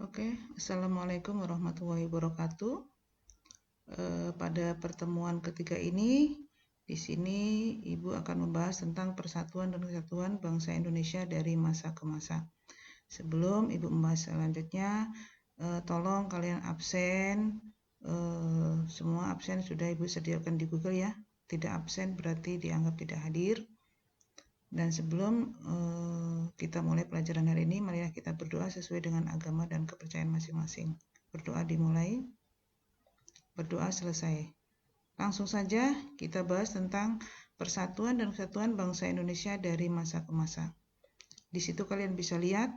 Oke, Assalamualaikum warahmatullahi wabarakatuh. Pada pertemuan ketiga ini, di sini Ibu akan membahas tentang persatuan dan kesatuan bangsa Indonesia dari masa ke masa. Sebelum Ibu membahas selanjutnya, tolong kalian absen. Semua absen sudah Ibu sediakan di Google ya. Tidak absen berarti dianggap tidak hadir. Dan sebelum kita mulai pelajaran hari ini, marilah kita berdoa sesuai dengan agama dan kepercayaan masing-masing. Berdoa dimulai, berdoa selesai. Langsung saja kita bahas tentang persatuan dan kesatuan bangsa Indonesia dari masa ke masa. Di situ kalian bisa lihat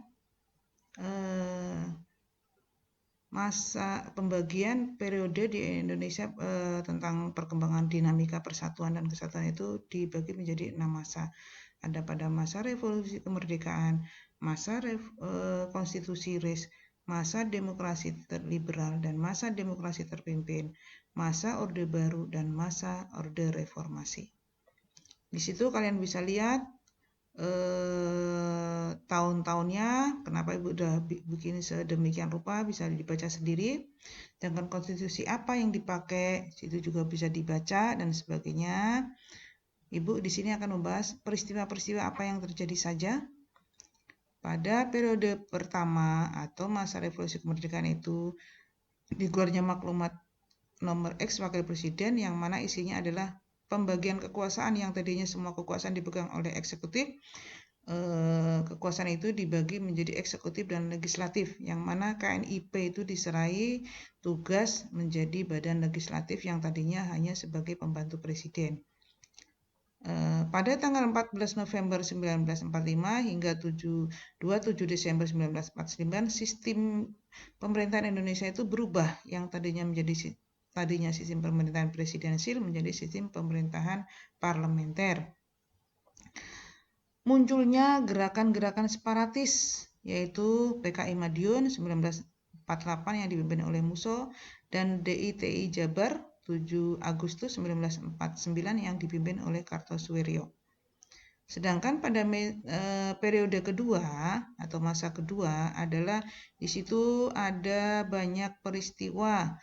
masa pembagian periode di Indonesia tentang perkembangan dinamika persatuan dan kesatuan itu dibagi menjadi 6 masa. Ada pada masa revolusi kemerdekaan, masa konstitusi RIS, masa demokrasi liberal dan masa demokrasi terpimpin, masa orde baru dan masa orde reformasi. Di situ kalian bisa lihat tahun-tahunnya, kenapa Ibu udah bikin sedemikian rupa, bisa dibaca sendiri. Dengan konstitusi apa yang dipakai, situ juga bisa dibaca dan sebagainya. Ibu di sini akan membahas peristiwa-peristiwa apa yang terjadi saja pada periode pertama atau masa revolusi kemerdekaan itu, dikeluarnya maklumat nomor X wakil presiden yang mana isinya adalah pembagian kekuasaan yang tadinya semua kekuasaan dipegang oleh eksekutif. Kekuasaan itu dibagi menjadi eksekutif dan legislatif, yang mana KNIP itu diserahi tugas menjadi badan legislatif yang tadinya hanya sebagai pembantu presiden. Pada tanggal 14 November 1945 hingga 27 Desember 1949, sistem pemerintahan Indonesia itu berubah, yang tadinya sistem pemerintahan presidensil menjadi sistem pemerintahan parlementer. Munculnya gerakan-gerakan separatis, yaitu PKI Madiun 1948 yang dipimpin oleh Musso dan DITI Jabar 7 Agustus 1949 yang dipimpin oleh Kartosuwiryo. Sedangkan pada periode kedua atau masa kedua adalah di situ ada banyak peristiwa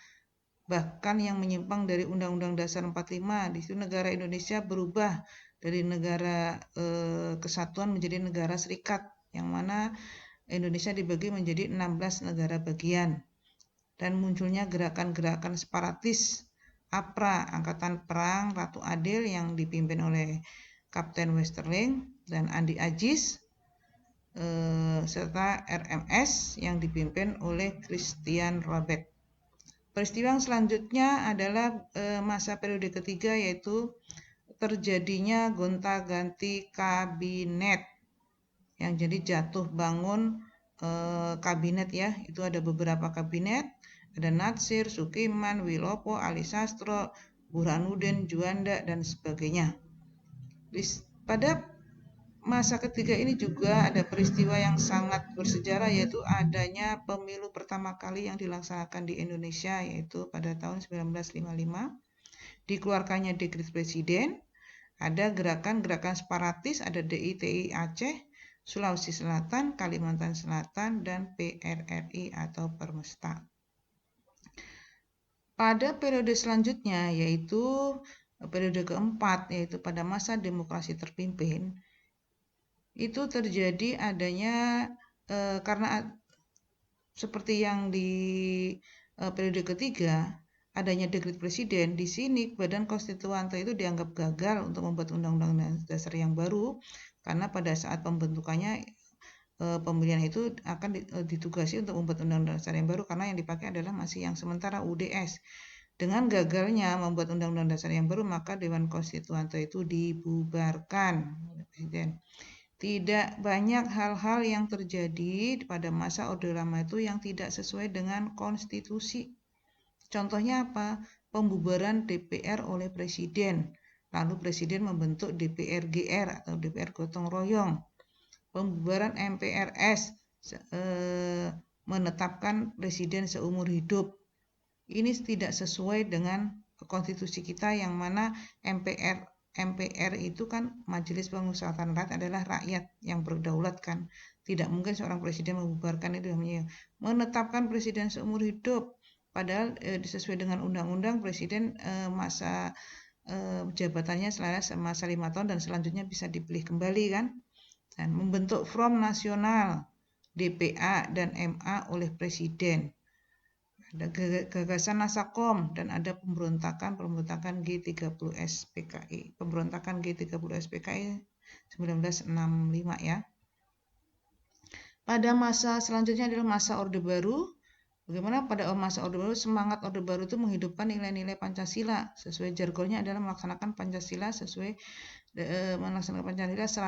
bahkan yang menyimpang dari Undang-Undang Dasar 45. Di situ negara Indonesia berubah dari negara kesatuan menjadi negara serikat, yang mana Indonesia dibagi menjadi 16 negara bagian. Dan munculnya gerakan-gerakan separatis APRA, Angkatan Perang Ratu Adil yang dipimpin oleh Kapten Westerling dan Andi Ajis, serta RMS yang dipimpin oleh Christian Robert. Peristiwa yang selanjutnya adalah masa periode ketiga, yaitu terjadinya gonta-ganti kabinet, yang jadi jatuh bangun kabinet ya. Itu ada beberapa kabinet, ada Natsir, Sukiman, Wilopo, Ali Sastro, Burhanuddin, Juanda dan sebagainya. Pada masa ketiga ini juga ada peristiwa yang sangat bersejarah, yaitu adanya pemilu pertama kali yang dilaksanakan di Indonesia, yaitu pada tahun 1955. Dikeluarkannya dekret presiden, ada gerakan-gerakan separatis, ada DITI Aceh, Sulawesi Selatan, Kalimantan Selatan, dan PRRI atau Permesta. Pada periode selanjutnya, yaitu periode keempat, yaitu pada masa demokrasi terpimpin, itu terjadi adanya karena seperti yang di periode ketiga, adanya dekret presiden. Di sini Badan Konstituante itu dianggap gagal untuk membuat undang-undang dasar yang baru, karena pada saat pembentukannya pemilihan itu akan ditugasi untuk membuat undang-undang dasar yang baru, karena yang dipakai adalah masih yang sementara UDS. Dengan gagalnya membuat undang-undang dasar yang baru, maka Dewan Konstituante itu dibubarkan oleh presiden. Tidak banyak hal-hal yang terjadi pada masa Orde Lama itu yang tidak sesuai dengan konstitusi. Contohnya apa? Pembubaran DPR oleh presiden. Lalu presiden membentuk DPR GR atau DPR gotong royong. Pembubaran MPRS, menetapkan presiden seumur hidup. Ini tidak sesuai dengan konstitusi kita, yang mana MPR itu kan Majelis Permusyawaratan Rakyat adalah rakyat yang berdaulat kan. Tidak mungkin seorang presiden membubarkan itu, namanya menetapkan presiden seumur hidup. Padahal sesuai dengan undang-undang presiden masa jabatannya selama 5 tahun dan selanjutnya bisa dipilih kembali kan. Dan membentuk Front Nasional DPA dan MA oleh presiden. Ada gagasan Nasakom dan ada pemberontakan G30S PKI. Pemberontakan G30S PKI 1965 ya. Pada masa selanjutnya adalah masa Orde Baru. Bagaimana pada masa Orde Baru, semangat Orde Baru itu menghidupkan nilai-nilai Pancasila. Sesuai jargonnya adalah melaksanakan Pancasila secara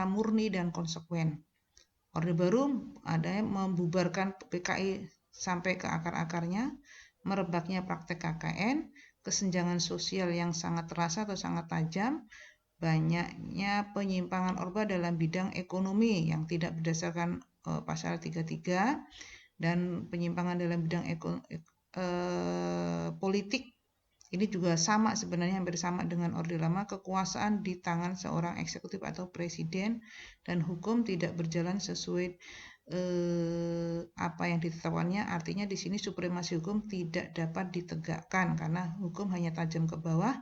murni dan konsekuen. Orde Baru ada membubarkan PKI sampai ke akar-akarnya, merebaknya praktek KKN, kesenjangan sosial yang sangat terasa atau sangat tajam, banyaknya penyimpangan Orba dalam bidang ekonomi yang tidak berdasarkan pasal 33 dan penyimpangan dalam bidang politik. Ini juga sama sebenarnya, hampir sama dengan Orde Lama, kekuasaan di tangan seorang eksekutif atau presiden dan hukum tidak berjalan sesuai apa yang ditetapkannya. Artinya di sini supremasi hukum tidak dapat ditegakkan karena hukum hanya tajam ke bawah,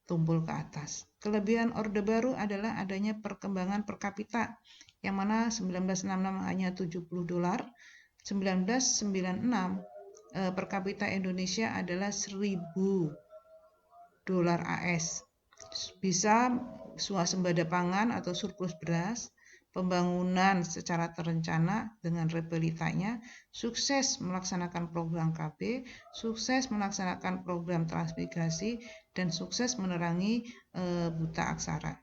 tumpul ke atas. Kelebihan Orde Baru adalah adanya perkembangan per kapita yang mana 1966 hanya $70, 1996 per kapita Indonesia adalah $1.000 AS. Bisa swasembada pangan atau surplus beras, pembangunan secara terencana dengan repelitanya, sukses melaksanakan program KB, sukses melaksanakan program transmigrasi, dan sukses menerangi buta aksara.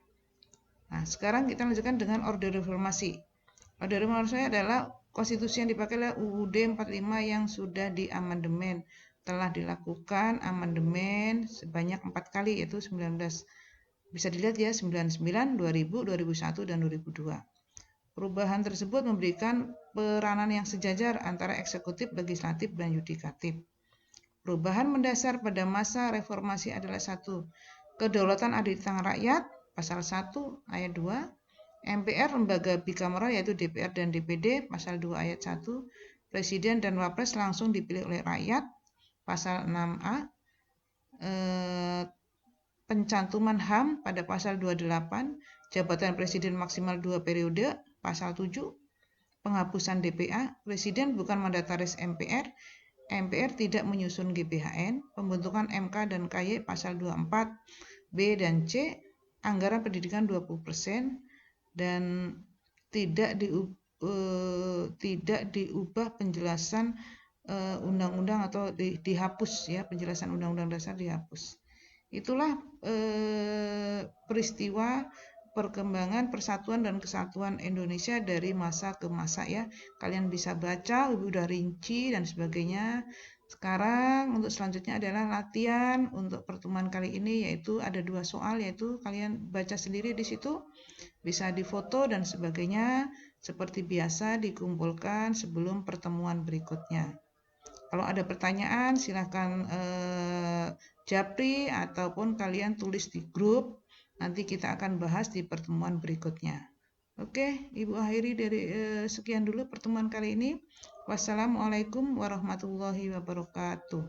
Nah, sekarang kita lanjutkan dengan Orde Reformasi. Orde Reformasi adalah konstitusi yang dipakai adalah UUD 45 yang sudah diamandemen. Telah dilakukan amandemen sebanyak 4 kali, yaitu 19, bisa dilihat ya, 99, 2000, 2001, dan 2002. Perubahan tersebut memberikan peranan yang sejajar antara eksekutif, legislatif, dan yudikatif. Perubahan mendasar pada masa reformasi adalah 1. Kedaulatan ada di tangan rakyat, pasal 1 ayat 2. MPR lembaga bikameral yaitu DPR dan DPD, pasal 2 ayat 1. Presiden dan Wapres langsung dipilih oleh rakyat, pasal 6A. Pencantuman HAM pada pasal 28, jabatan presiden maksimal 2 periode, pasal 7. Penghapusan DPA, presiden bukan mandataris MPR, MPR tidak menyusun GBHN, pembentukan MK dan KY, pasal 24, B dan C, anggaran pendidikan 20%, dan tidak diubah penjelasan undang-undang atau dihapus ya, penjelasan undang-undang dasar dihapus. Itulah peristiwa perkembangan persatuan dan kesatuan Indonesia dari masa ke masa ya. Kalian bisa baca lebih udah rinci dan sebagainya. Sekarang untuk selanjutnya adalah latihan untuk pertemuan kali ini, yaitu ada 2 soal, yaitu kalian baca sendiri di situ, bisa difoto dan sebagainya, seperti biasa dikumpulkan sebelum pertemuan berikutnya. Kalau ada pertanyaan silahkan japri ataupun kalian tulis di grup, nanti kita akan bahas di pertemuan berikutnya. Oke, Ibu akhiri dari sekian dulu pertemuan kali ini. Wassalamualaikum warahmatullahi wabarakatuh.